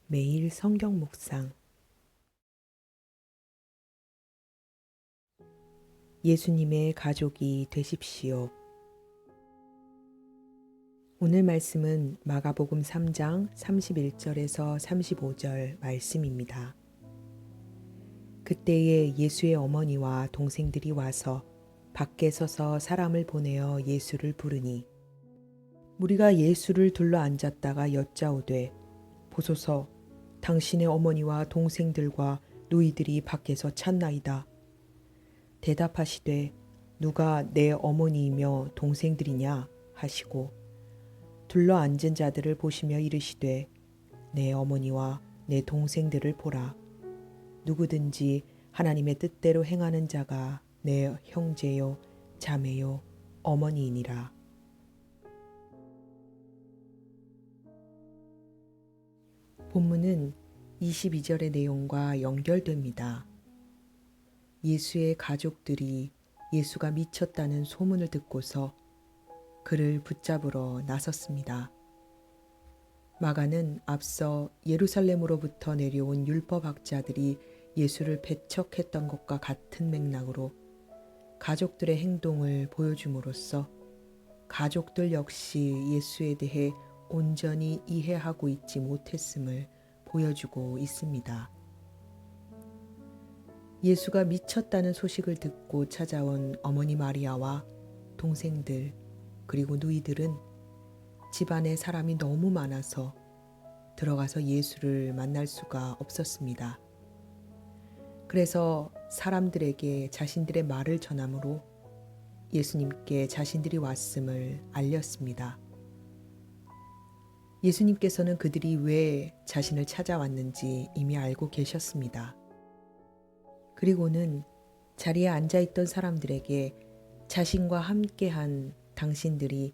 매일 성경 묵상. 예수님의 가족이 되십시오. 오늘 말씀은 마가복음 3장 31절에서 35절 말씀입니다. 그때에 예수의 어머니와 동생들이 와서 밖에 서서 사람을 보내어 예수를 부르니 무리가 예수를 둘러 앉았다가 여짜오되 보소서, 당신의 어머니와 동생들과 누이들이 밖에서 찾나이다. 대답하시되 누가 내 어머니이며 동생들이냐 하시고 둘러 앉은 자들을 보시며 이르시되 내 어머니와 내 동생들을 보라. 누구든지 하나님의 뜻대로 행하는 자가 내 형제요 자매요 어머니이니라. 본문은 22절의 내용과 연결됩니다. 예수의 가족들이 예수가 미쳤다는 소문을 듣고서 그를 붙잡으러 나섰습니다. 마가는 앞서 예루살렘으로부터 내려온 율법학자들이 예수를 배척했던 것과 같은 맥락으로 가족들의 행동을 보여줌으로써 가족들 역시 예수에 대해 온전히 이해하고 있지 못했음을 보여주고 있습니다. 예수가 미쳤다는 소식을 듣고 찾아온 어머니 마리아와 동생들 그리고 누이들은 집안에 사람이 너무 많아서 들어가서 예수를 만날 수가 없었습니다. 그래서 사람들에게 자신들의 말을 전함으로 예수님께 자신들이 왔음을 알렸습니다. 예수님께서는 그들이 왜 자신을 찾아왔는지 이미 알고 계셨습니다. 그리고는 자리에 앉아있던 사람들에게 자신과 함께한 당신들이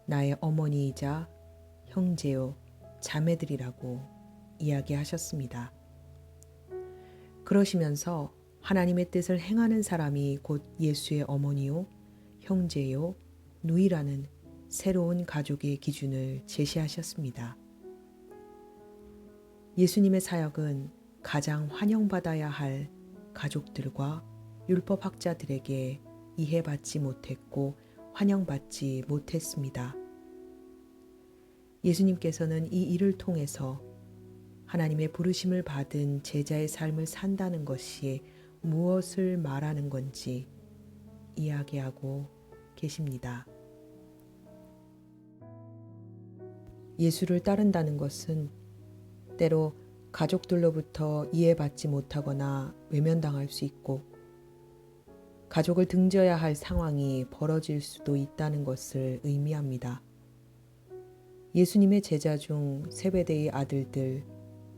나의 어머니이자 형제요 자매들이라고 이야기하셨습니다. 그러시면서 하나님의 뜻을 행하는 사람이 곧 예수의 어머니요 형제요 누이라는 새로운 가족의 기준을 제시하셨습니다. 예수님의 사역은 가장 환영받아야 할 가족들과 율법학자들에게 이해받지 못했고 환영받지 못했습니다. 예수님께서는 이 일을 통해서 하나님의 부르심을 받은 제자의 삶을 산다는 것이 무엇을 말하는 건지 이야기하고 계십니다. 예수를 따른다는 것은 때로 가족들로부터 이해받지 못하거나 외면당할 수 있고 가족을 등져야 할 상황이 벌어질 수도 있다는 것을 의미합니다. 예수님의 제자 중 세베대의 아들들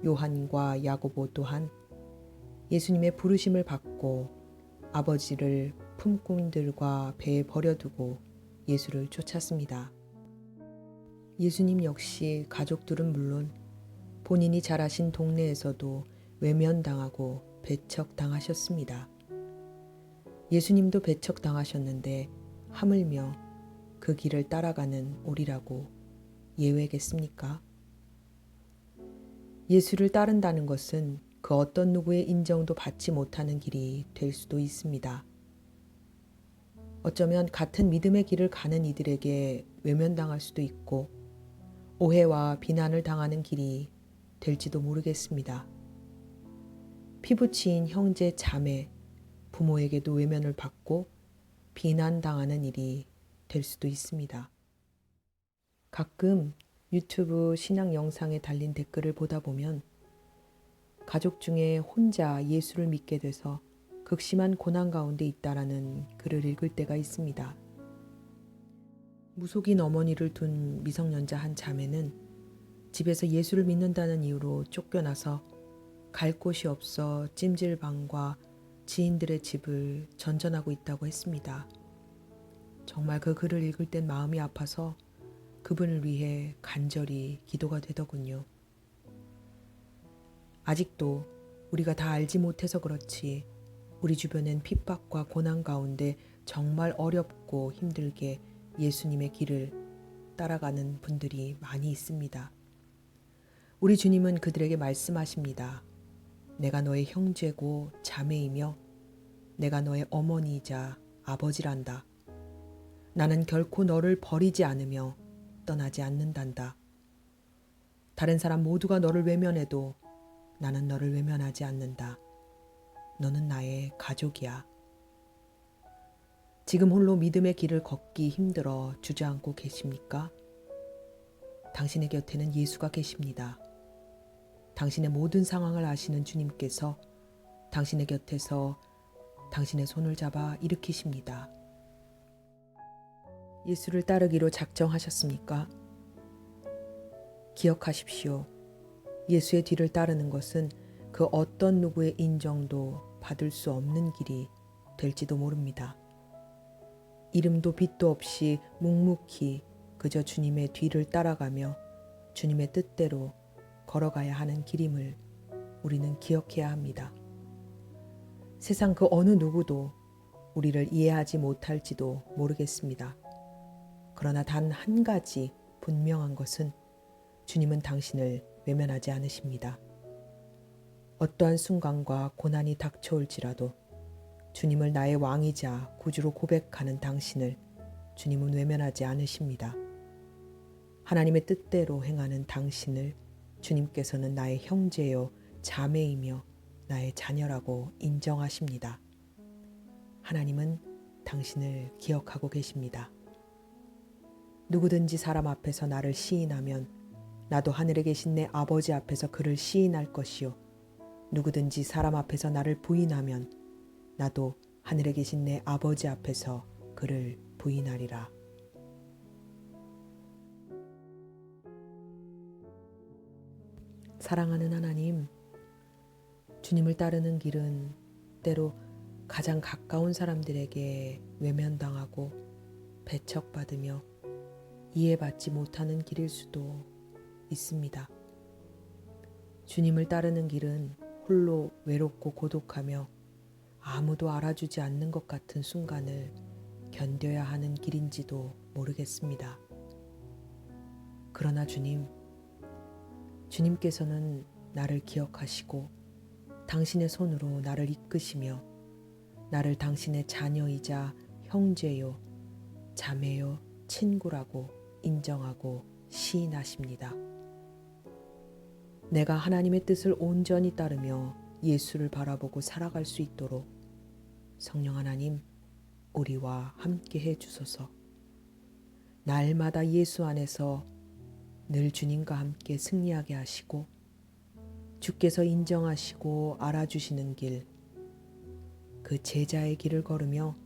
요한과 야고보 또한 예수님의 부르심을 받고 아버지를 품꾼들과 배에 버려두고 예수를 쫓았습니다. 예수님 역시 가족들은 물론 본인이 자라신 동네에서도 외면당하고 배척당하셨습니다. 예수님도 배척당하셨는데 하물며 그 길을 따라가는 우리라고 예외겠습니까? 예수를 따른다는 것은 그 어떤 누구의 인정도 받지 못하는 길이 될 수도 있습니다. 어쩌면 같은 믿음의 길을 가는 이들에게 외면당할 수도 있고 오해와 비난을 당하는 길이 될지도 모르겠습니다. 피부치인 형제, 자매, 부모에게도 외면을 받고 비난당하는 일이 될 수도 있습니다. 가끔 유튜브 신앙 영상에 달린 댓글을 보다 보면 가족 중에 혼자 예수를 믿게 돼서 극심한 고난 가운데 있다라는 글을 읽을 때가 있습니다. 무속인 어머니를 둔 미성년자 한 자매는 집에서 예수를 믿는다는 이유로 쫓겨나서 갈 곳이 없어 찜질방과 지인들의 집을 전전하고 있다고 했습니다. 정말 그 글을 읽을 땐 마음이 아파서 그분을 위해 간절히 기도가 되더군요. 아직도 우리가 다 알지 못해서 그렇지 우리 주변엔 핍박과 고난 가운데 정말 어렵고 힘들게 예수님의 길을 따라가는 분들이 많이 있습니다. 우리 주님은 그들에게 말씀하십니다. 내가 너의 형제고 자매이며 내가 너의 어머니이자 아버지란다. 나는 결코 너를 버리지 않으며 떠나지 않는단다. 다른 사람 모두가 너를 외면해도 나는 너를 외면하지 않는다. 너는 나의 가족이야. 지금 홀로 믿음의 길을 걷기 힘들어 주저앉고 계십니까? 당신의 곁에는 예수가 계십니다. 당신의 모든 상황을 아시는 주님께서 당신의 곁에서 당신의 손을 잡아 일으키십니다. 예수를 따르기로 작정하셨습니까? 기억하십시오. 예수의 뒤를 따르는 것은 그 어떤 누구의 인정도 받을 수 없는 길이 될지도 모릅니다. 이름도 빛도 없이 묵묵히 그저 주님의 뒤를 따라가며 주님의 뜻대로 걸어가야 하는 길임을 우리는 기억해야 합니다. 세상 그 어느 누구도 우리를 이해하지 못할지도 모르겠습니다. 그러나 단 한 가지 분명한 것은 주님은 당신을 외면하지 않으십니다. 어떠한 순간과 고난이 닥쳐올지라도 주님을 나의 왕이자 구주로 고백하는 당신을 주님은 외면하지 않으십니다. 하나님의 뜻대로 행하는 당신을 주님께서는 나의 형제요 자매이며 나의 자녀라고 인정하십니다. 하나님은 당신을 기억하고 계십니다. 누구든지 사람 앞에서 나를 시인하면 나도 하늘에 계신 내 아버지 앞에서 그를 시인할 것이요. 누구든지 사람 앞에서 나를 부인하면 나도 하늘에 계신 내 아버지 앞에서 그를 부인하리라. 사랑하는 하나님, 주님을 따르는 길은 때로 가장 가까운 사람들에게 외면당하고 배척받으며 이해받지 못하는 길일 수도 있습니다. 주님을 따르는 길은 홀로 외롭고 고독하며 아무도 알아주지 않는 것 같은 순간을 견뎌야 하는 길인지도 모르겠습니다. 그러나 주님께서는 나를 기억하시고 당신의 손으로 나를 이끄시며 나를 당신의 자녀이자 형제요, 자매요, 친구라고 인정하고 시인하십니다. 내가 하나님의 뜻을 온전히 따르며 예수를 바라보고 살아갈 수 있도록 성령 하나님, 우리와 함께 해 주소서. 날마다 예수 안에서 늘 주님과 함께 승리하게 하시고 주께서 인정하시고 알아주시는 길, 그 제자의 길을 걸으며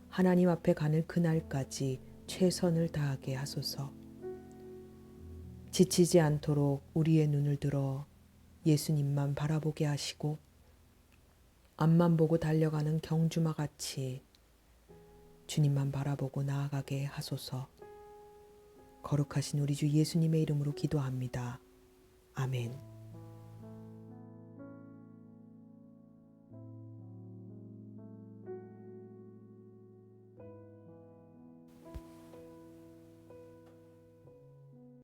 하나님 앞에 가는 그날까지 최선을 다하게 하소서. 지치지 않도록 우리의 눈을 들어 예수님만 바라보게 하시고 앞만 보고 달려가는 경주마 같이 주님만 바라보고 나아가게 하소서. 거룩하신 우리 주 예수님의 이름으로 기도합니다. 아멘.